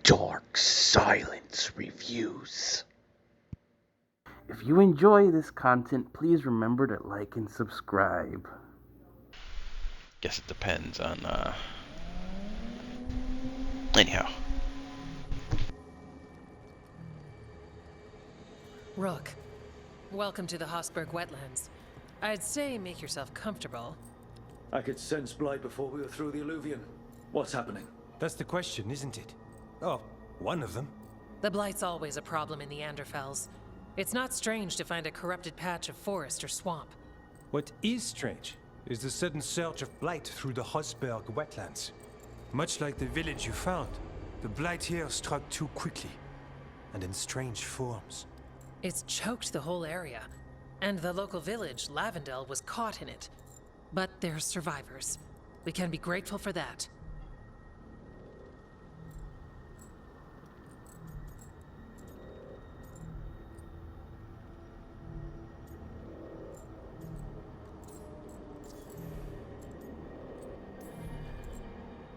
Dark Silence Reviews. If you enjoy this content, please remember to like and subscribe. Guess it depends on, anyhow. Rook, welcome to the Hosberg wetlands. I'd say make yourself comfortable. I could sense blight before we were through the alluvion. What's happening? That's the question, isn't it? Oh, one of them. The blight's always a problem in the Anderfells. It's not strange to find a corrupted patch of forest or swamp. What is strange is the sudden surge of blight through the Hosberg wetlands. Much like the village you found, the blight here struck too quickly, and in strange forms. It's choked the whole area, and the local village, Lavendel, was caught in it. But they're survivors. We can be grateful for that.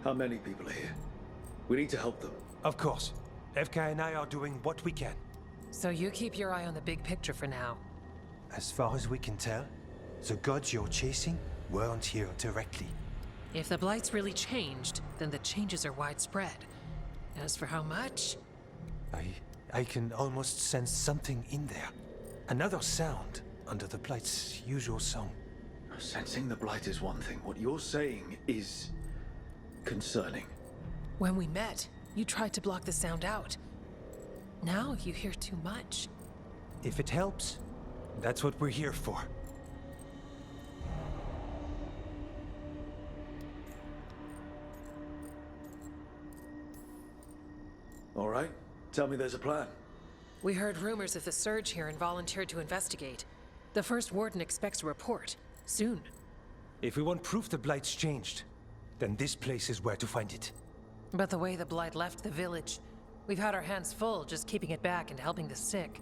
How many people are here? We need to help them. Of course, FK and I are doing what we can. So you keep your eye on the big picture for now. As far as we can tell, the gods you're chasing weren't here directly. If the blight's really changed, then the changes are widespread. As for how much? I can almost sense something in there. Another sound under the blight's usual song. Sensing the blight is one thing. What you're saying is concerning. When we met, you tried to block the sound out. Now you hear too much. If it helps, that's what we're here for. All right, tell me there's a plan. We heard rumors of the surge here and volunteered to investigate. The first warden expects a report. Soon. If we want proof the blight's changed, then this place is where to find it. But the way the blight left the village, we've had our hands full just keeping it back and helping the sick.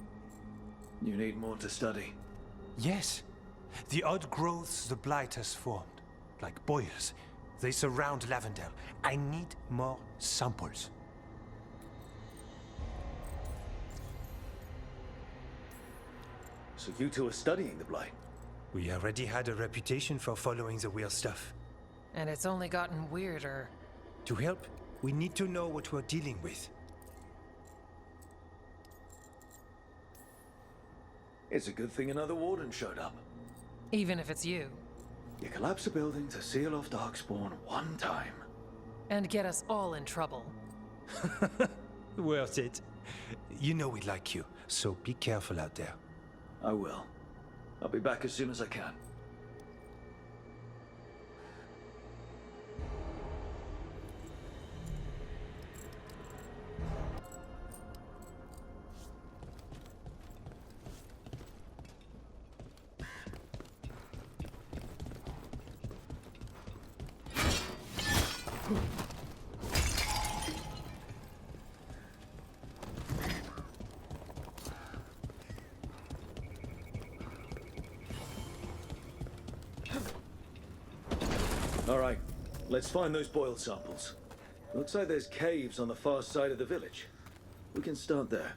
You need more to study. Yes. The odd growths the blight has formed, like boils, they surround Lavendel. I need more samples. So you two are studying the blight? We already had a reputation for following the weird stuff. And it's only gotten weirder. To help, we need to know what we're dealing with. It's a good thing another warden showed up. Even if it's you. You collapse a building to seal off Darkspawn one time. And get us all in trouble. Worth it. You know we like you, so be careful out there. I will. I'll be back as soon as I can. All right, let's find those boil samples. Looks like there's caves on the far side of the village. We can start there.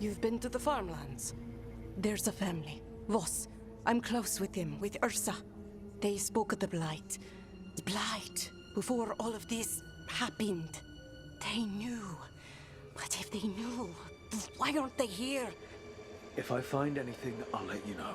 You've been to the farmlands? There's a family, Voss. I'm close with them, with Ursa. They spoke of the blight. The blight, before all of this happened. They knew. But if they knew, why aren't they here? If I find anything, I'll let you know.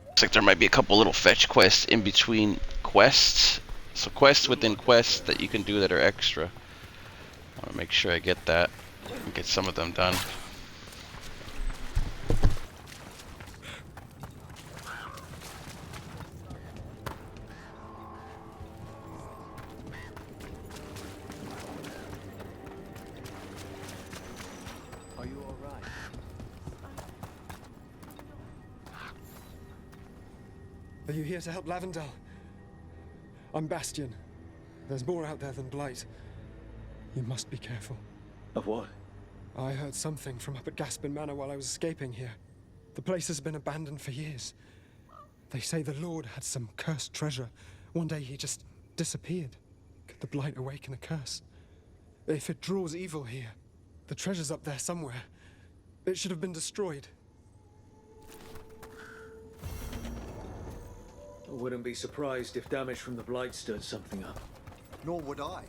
Looks like there might be a couple little fetch quests in between quests. So quests within quests that you can do that are extra. I want to make sure I get that and get some of them done. Are you here to help Lavendel? I'm Bastion. There's more out there than Blight. You must be careful. Of what? I heard something from up at Gaspin Manor while I was escaping here. The place has been abandoned for years. They say the Lord had some cursed treasure. One day he just disappeared. Could the Blight awaken a curse? If it draws evil here, the treasure's up there somewhere. It should have been destroyed. I wouldn't be surprised if damage from the Blight stirred something up. Nor would I.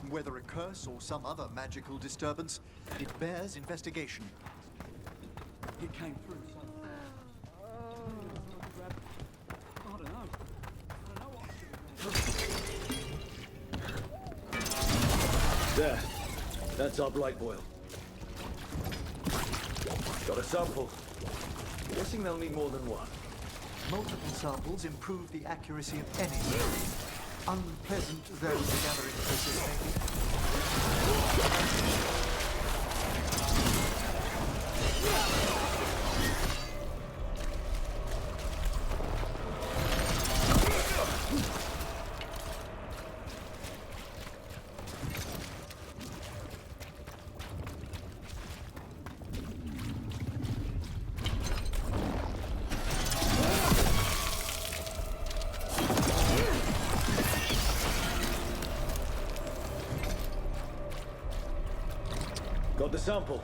Whether a curse or some other magical disturbance, it bears investigation. It came through. There. That's our Blight boil. Got a sample. Guessing they'll need more than one. Multiple samples improve the accuracy of any theory. Unpleasant though the gathering process may Got the sample.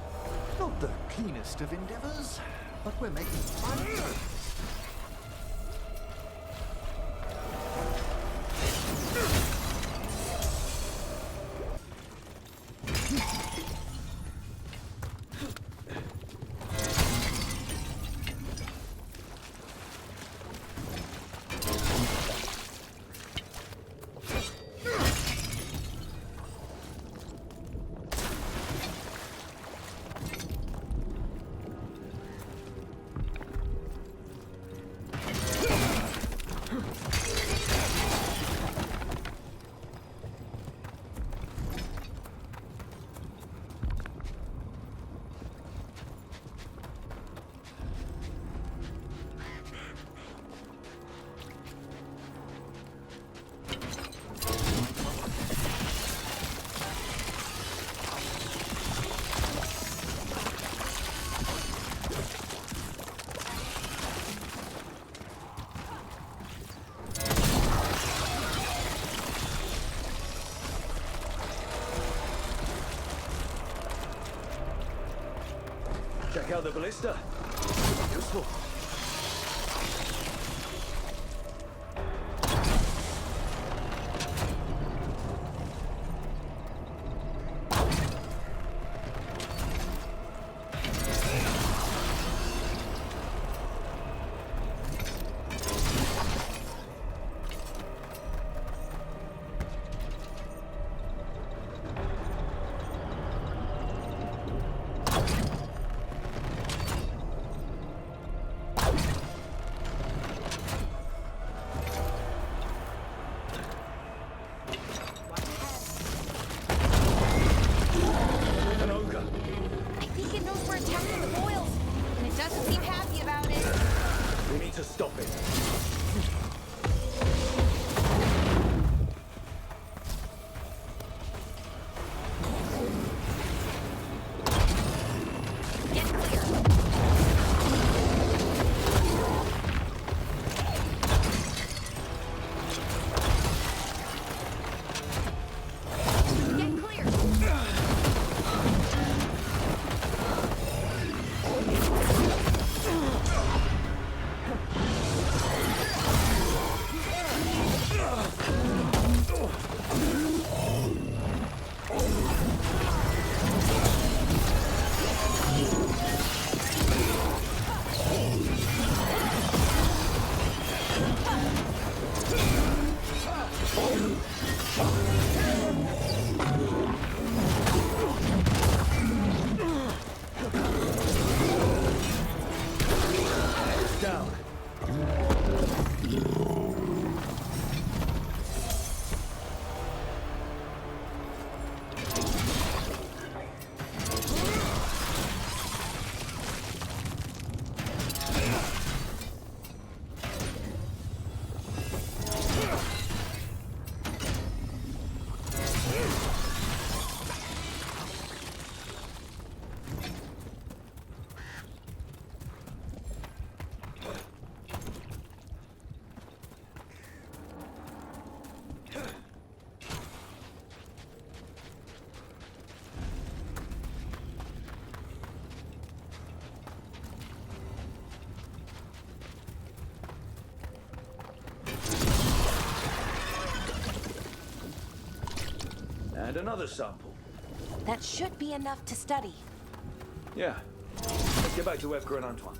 Not the cleanest of endeavors, but we're making progress. Check out the ballista. Useful. And another sample. That should be enough to study. Yeah. Let's get back to Edgar and Antoine.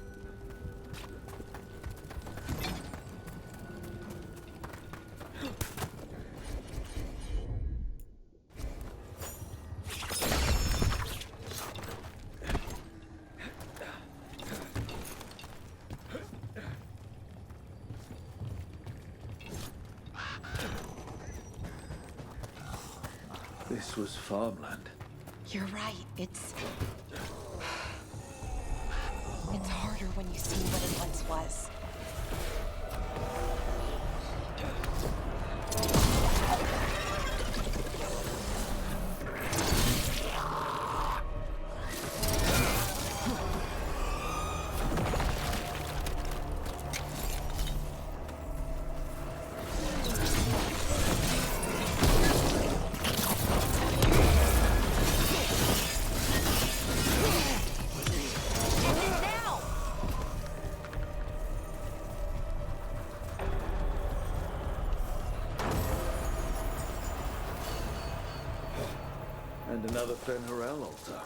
This was farmland. You're right. It's harder when you see what it once was. And another Fen'Harel altar.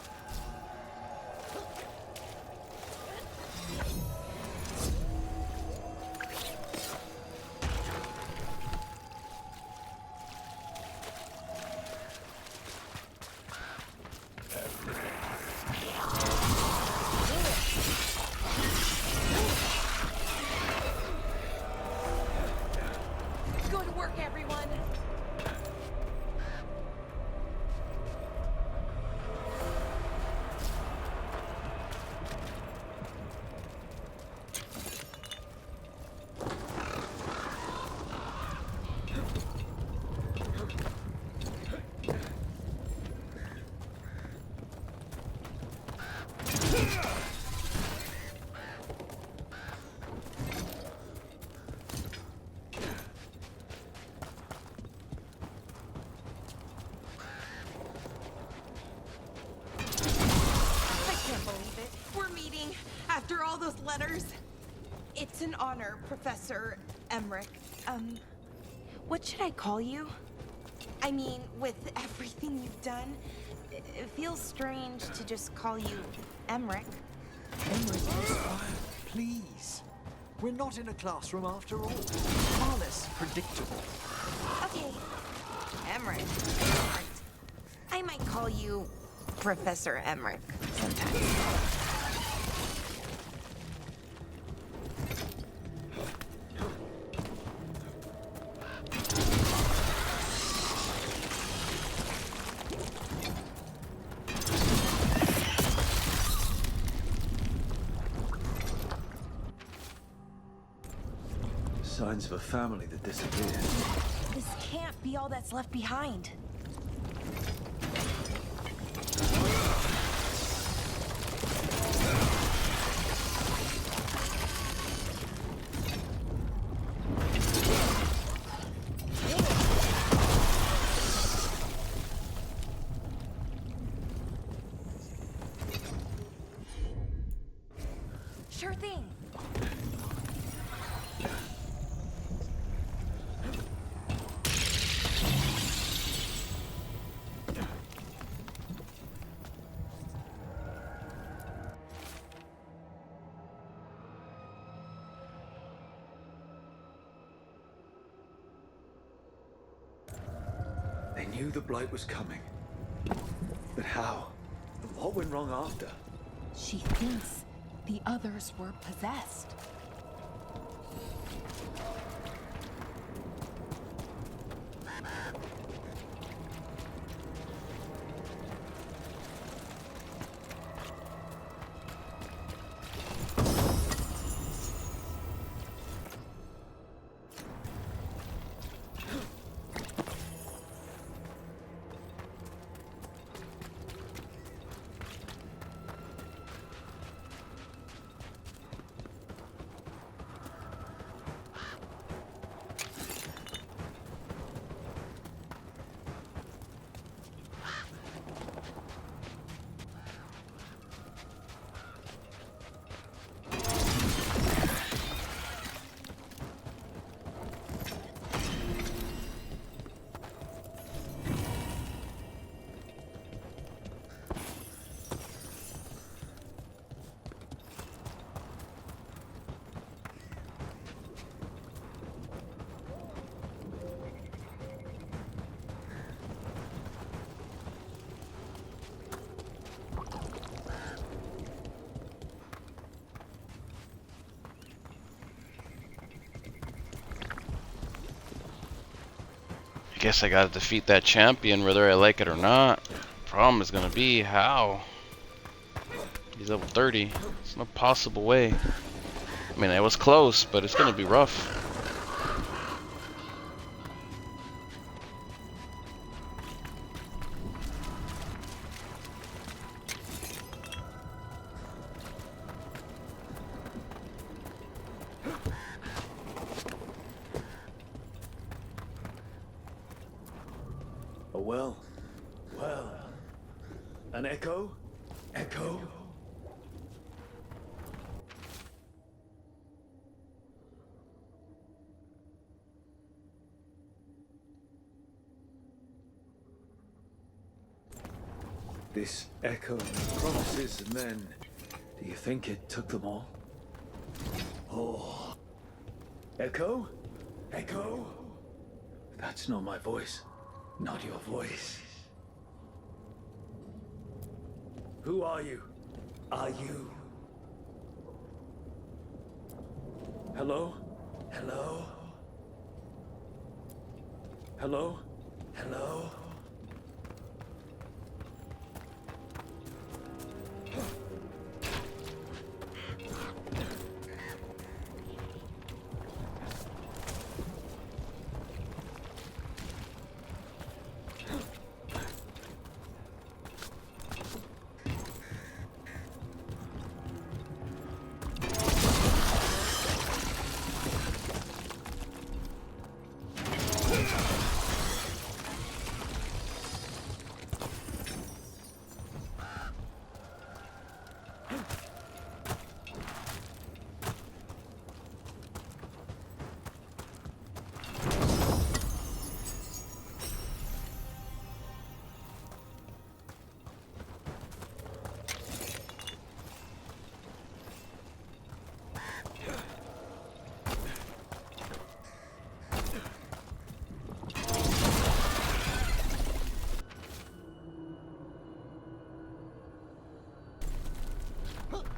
Go to work, everyone. After all those letters, it's an honor, Professor Emmerich. What should I call you? I mean, with everything you've done, it feels strange to just call you Emmerich. Emmerich is fine, please. We're not in a classroom after all. Far less predictable. Okay, Emmerich. I might call you Professor Emmerich sometimes. Signs of a family that disappeared. This can't be all that's left behind. Sure thing. They knew the Blight was coming. But how? And what went wrong after? She thinks the others were possessed. guess I gotta defeat that champion whether I like it or not. Problem is gonna be how. He's level 30. There's no possible way. I mean, I was close, but it's gonna be rough. Oh, well. Well. An echo? Echo? This echo promises, and then do you think it took them all? Oh. Echo? Echo? That's not my voice. Not your voice. Who are you? Are you? Hello? Hello? Hello? Hello?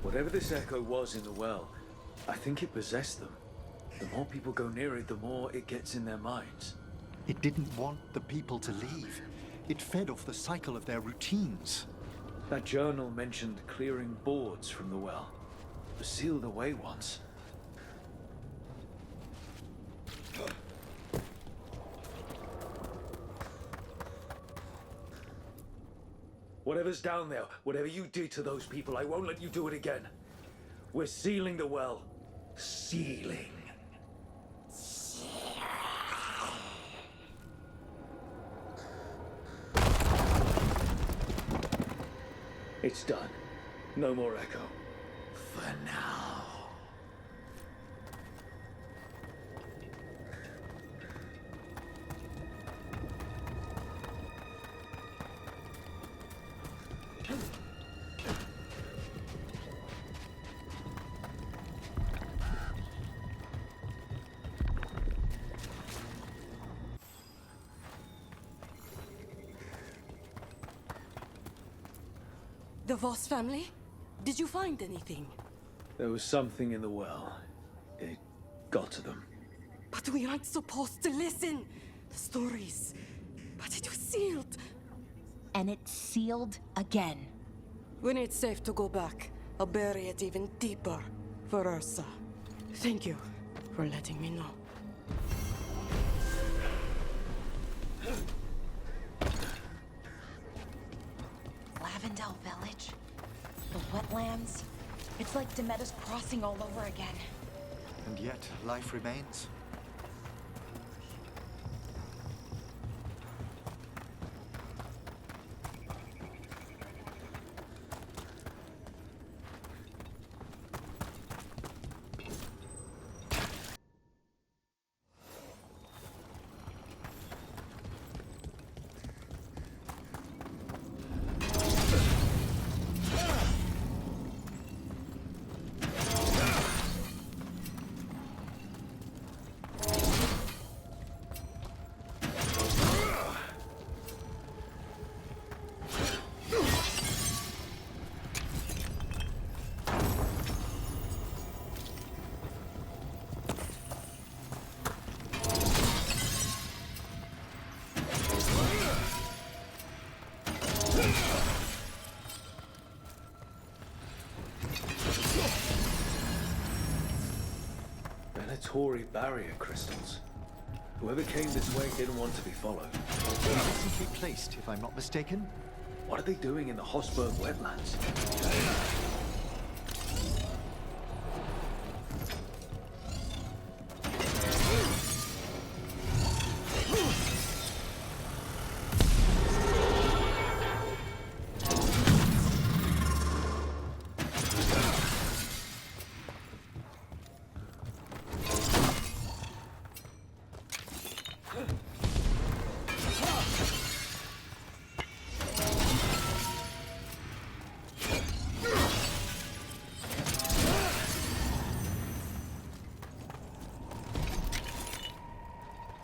Whatever this echo was in the well, I think it possessed them. The more people go near it, the more it gets in their minds. It didn't want the people to leave. It fed off the cycle of their routines. That journal mentioned clearing boards from the well. It was sealed away once. Whatever's down there, whatever you did to those people, I won't let you do it again. We're sealing the well. Sealing. It's done. No more echo. For now. The Voss family? Did you find anything? There was something in the well. It got to them. But we aren't supposed to listen. The stories. But it was sealed. And it's sealed again. When it's safe to go back, I'll bury it even deeper for Ursa. Thank you for letting me know. Lavendel Village? The wetlands? It's like Demeter's Crossing all over again. And yet, life remains. Centauri barrier crystals. Whoever came this way didn't want to be followed. Decently placed, if I'm not mistaken. What are they doing in the Hosberg wetlands?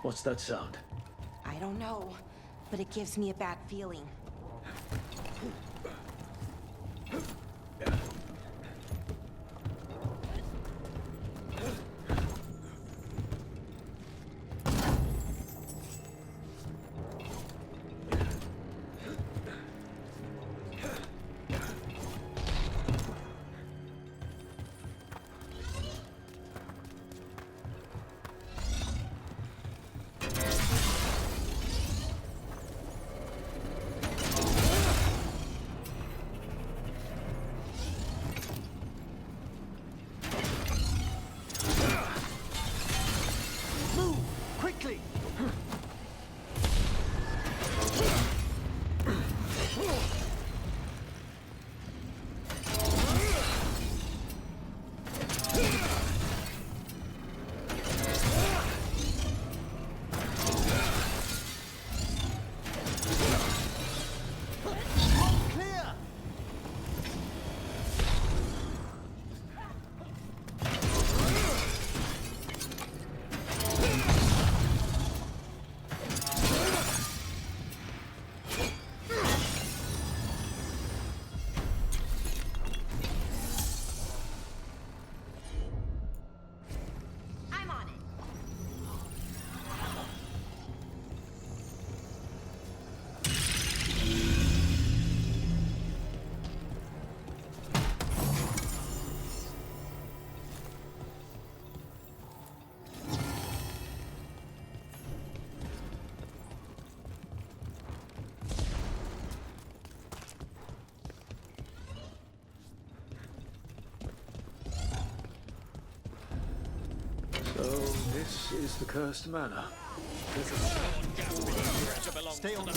What's that sound? I don't know, but it gives me a bad feeling. So, this is the cursed manor. Stay on guard.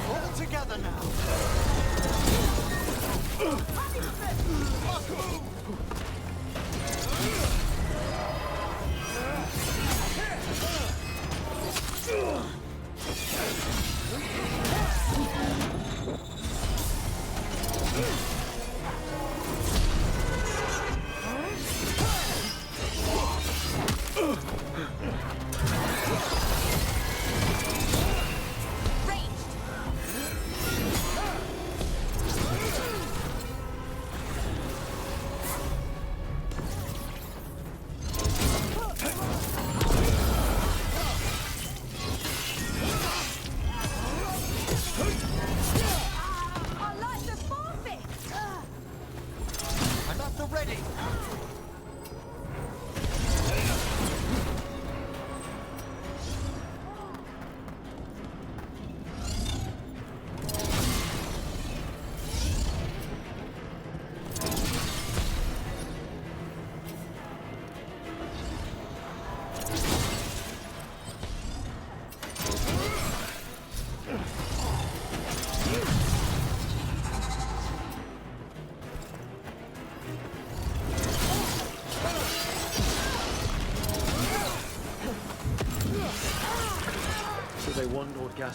All together now.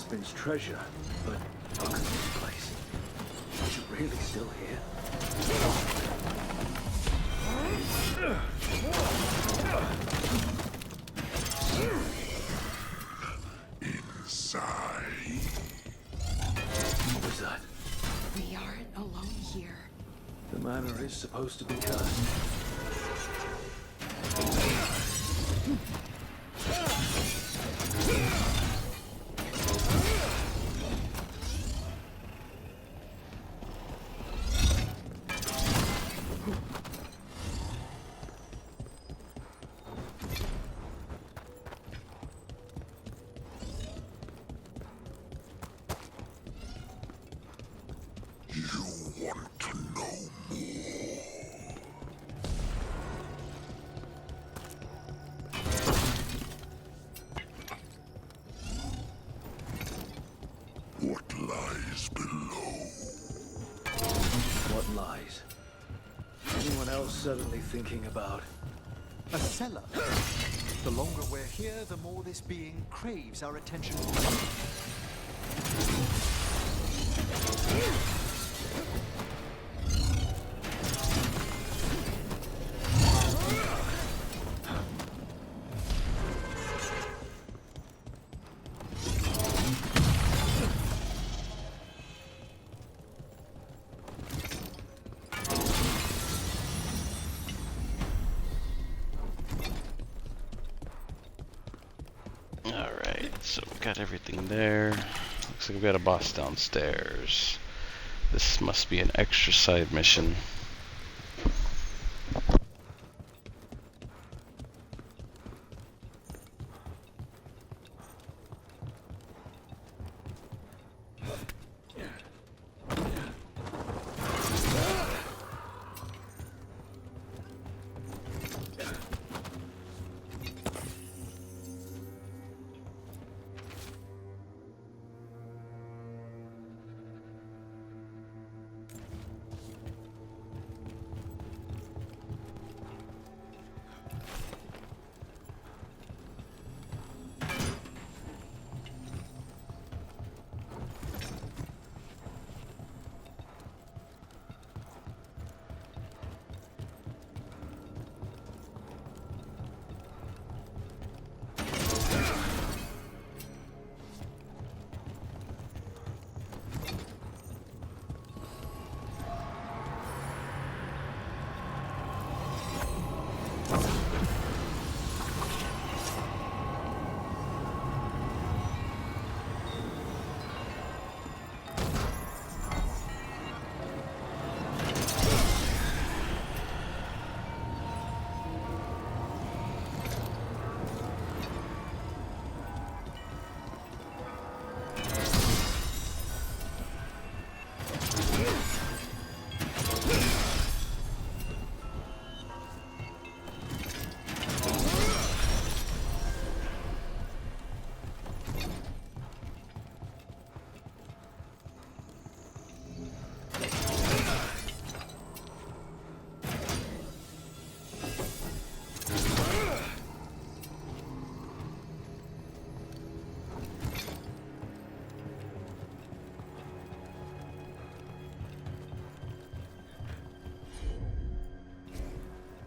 Gaspin's treasure, but look at this place. Is it really still here? Inside. What was that? We aren't alone here. The manor is supposed to be cursed. You want to know more? What lies below? What lies? Anyone else suddenly thinking about? A cellar. The longer we're here, the more this being craves our attention. Alright, so we got everything there. Looks like we got a boss downstairs. This must be an extra side mission.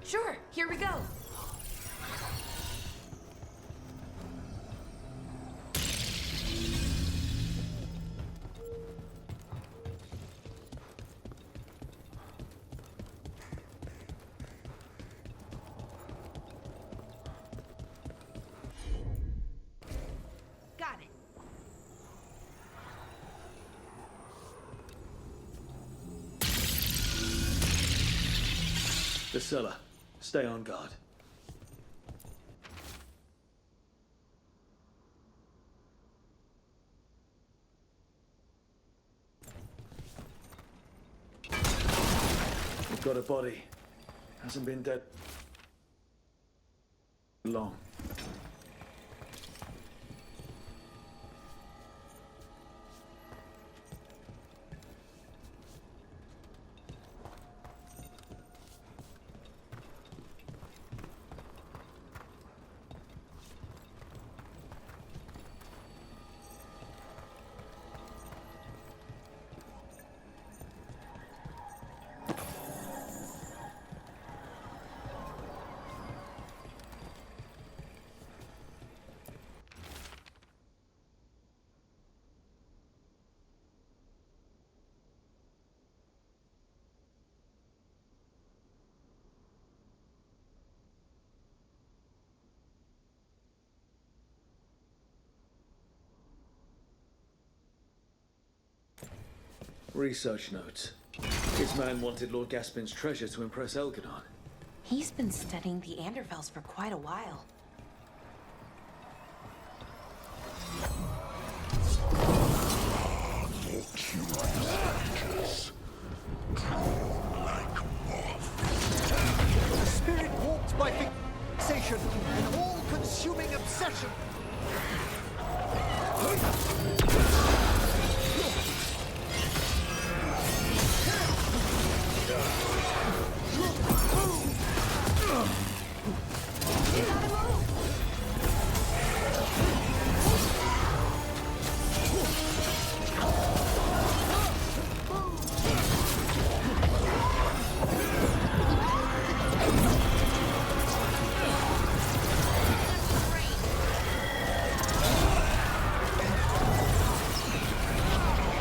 Sure, here we go. Got it. The cellar. Stay on guard. We've got a body. Hasn't been dead long. Research notes. His man wanted Lord Gaspin's treasure to impress Elgadon. He's been studying the Andervels for quite a while. The spirit walked by fixation, an all-consuming obsession.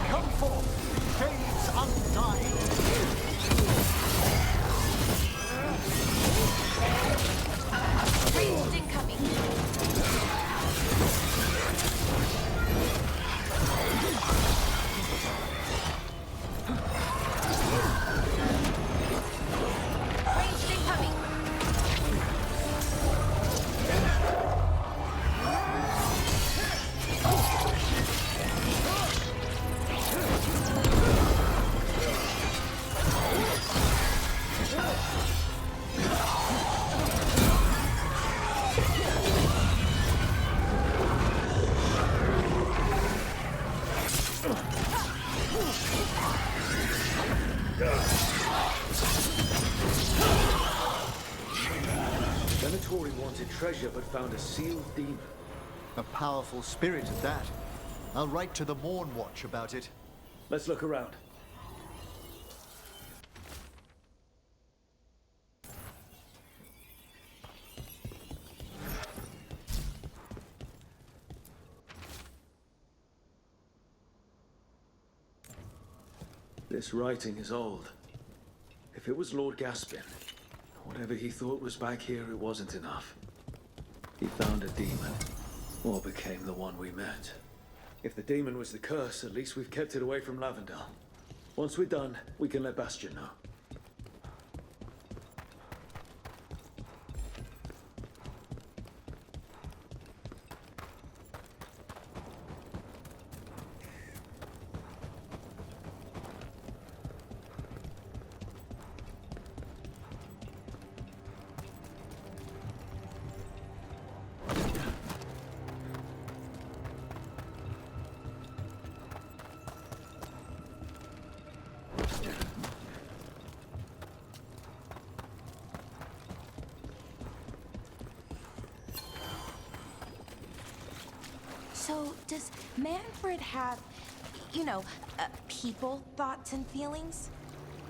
Come forth, shades undying. Ranged incoming. Ranged incoming. Venatori wanted treasure but found a sealed demon. A powerful spirit at that. I'll write to the Morn Watch about it. Let's look around. This writing is old. If it was Lord Gaspin, whatever he thought was back here, it wasn't enough. He found a demon, or became the one we met. If the demon was the curse, at least we've kept it away from Lavendel. Once we're done, we can let Bastion know. So, does Manfred have, people, thoughts, and feelings?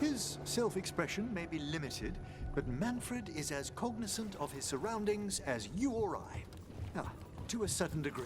His self-expression may be limited, but Manfred is as cognizant of his surroundings as you or I. To a certain degree.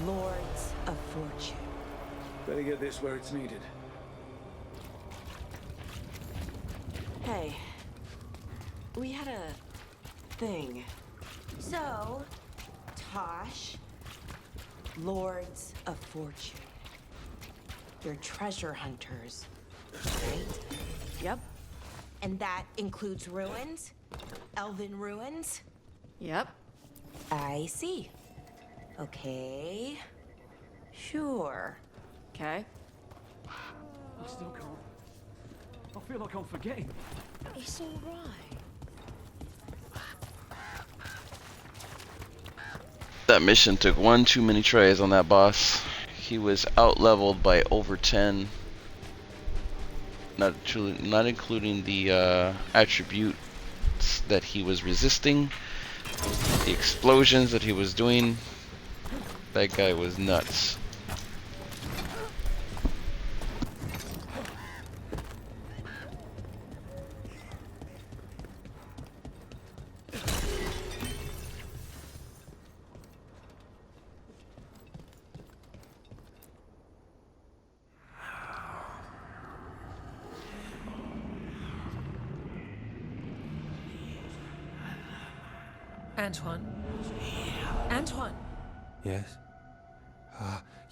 Lords of Fortune. Better get this where it's needed. Hey, we had a thing. So, Tosh, Lords of Fortune. You're treasure hunters, right? Yep. and that includes ruins? Elven ruins? Yep. I see. Okay. Sure. Okay. I still can't. I feel like I'm forgetting. It's all right. That mission took one too many tries on that boss. He was out-leveled by over 10. Not including the attributes that he was resisting, the explosions that he was doing. That guy was nuts. Antoine? Antoine! Yes?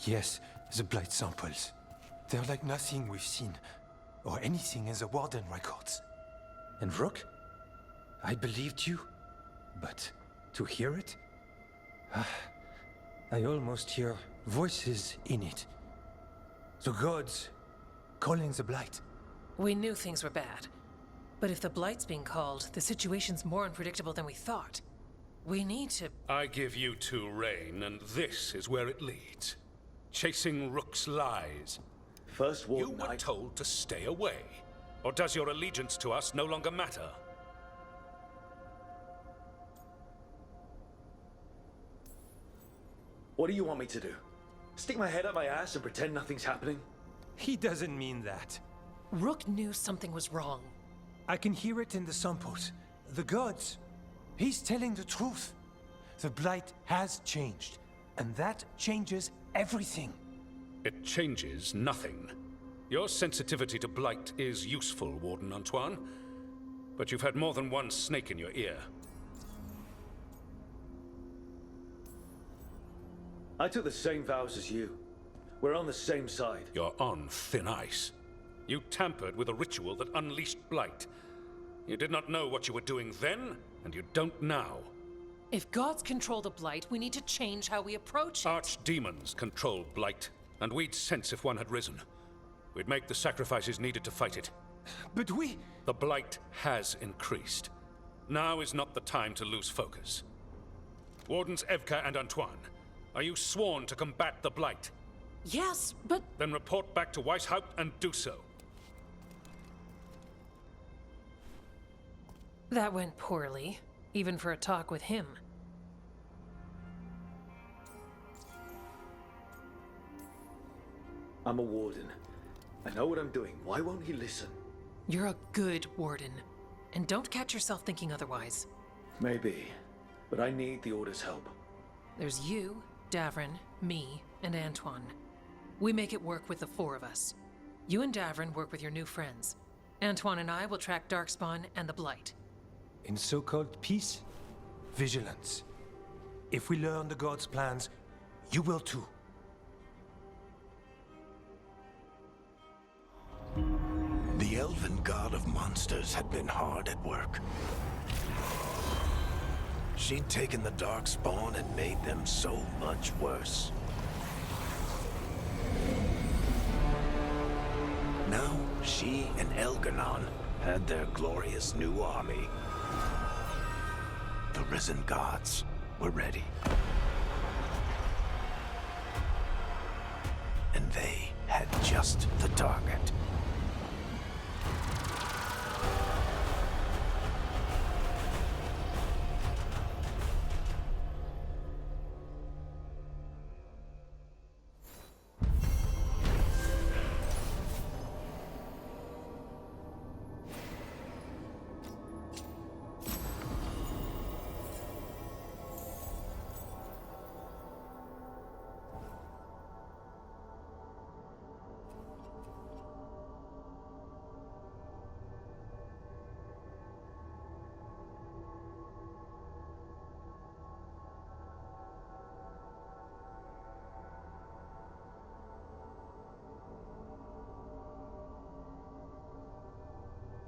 Yes, the blight samples. They're like nothing we've seen, or anything in the Warden records. And Rook? I believed you, but to hear it? I almost hear voices in it. The gods calling the blight. We knew things were bad. But if the Blight's being called, the situation's more unpredictable than we thought. We need to... I give you two reign, and this is where it leads. Chasing Rook's lies. First Warden, you were told to stay away. Or does your allegiance to us no longer matter? What do you want me to do? Stick my head up my ass and pretend nothing's happening? He doesn't mean that. Rook knew something was wrong. I can hear it in the samples. The gods. He's telling the truth. The blight has changed, and that changes everything. It changes nothing. Your sensitivity to blight is useful, Warden Antoine. But you've had more than one snake in your ear. I took the same vows as you. We're on the same side. You're on thin ice. You tampered with a ritual that unleashed blight. You did not know what you were doing then, and you don't now. If gods control the Blight, we need to change how we approach it. Archdemons control blight, and we'd sense if one had risen. We'd make the sacrifices needed to fight it. But we... The blight has increased. Now is not the time to lose focus. Wardens Evka and Antoine, are you sworn to combat the blight? Yes, but... Then report back to Weishaupt and do so. That went poorly, even for a talk with him. I'm a warden. I know what I'm doing. Why won't he listen? You're a good warden. And don't catch yourself thinking otherwise. Maybe. But I need the Order's help. There's you, Davrin, me, and Antoine. We make it work with the four of us. You and Davrin work with your new friends. Antoine and I will track Darkspawn and the Blight. In so-called peace, vigilance. If we learn the gods' plans, you will too. The elven god of monsters had been hard at work. She'd taken the Darkspawn and made them so much worse. Now, she and Elganon had their glorious new army. The risen gods were ready. And they had just the target.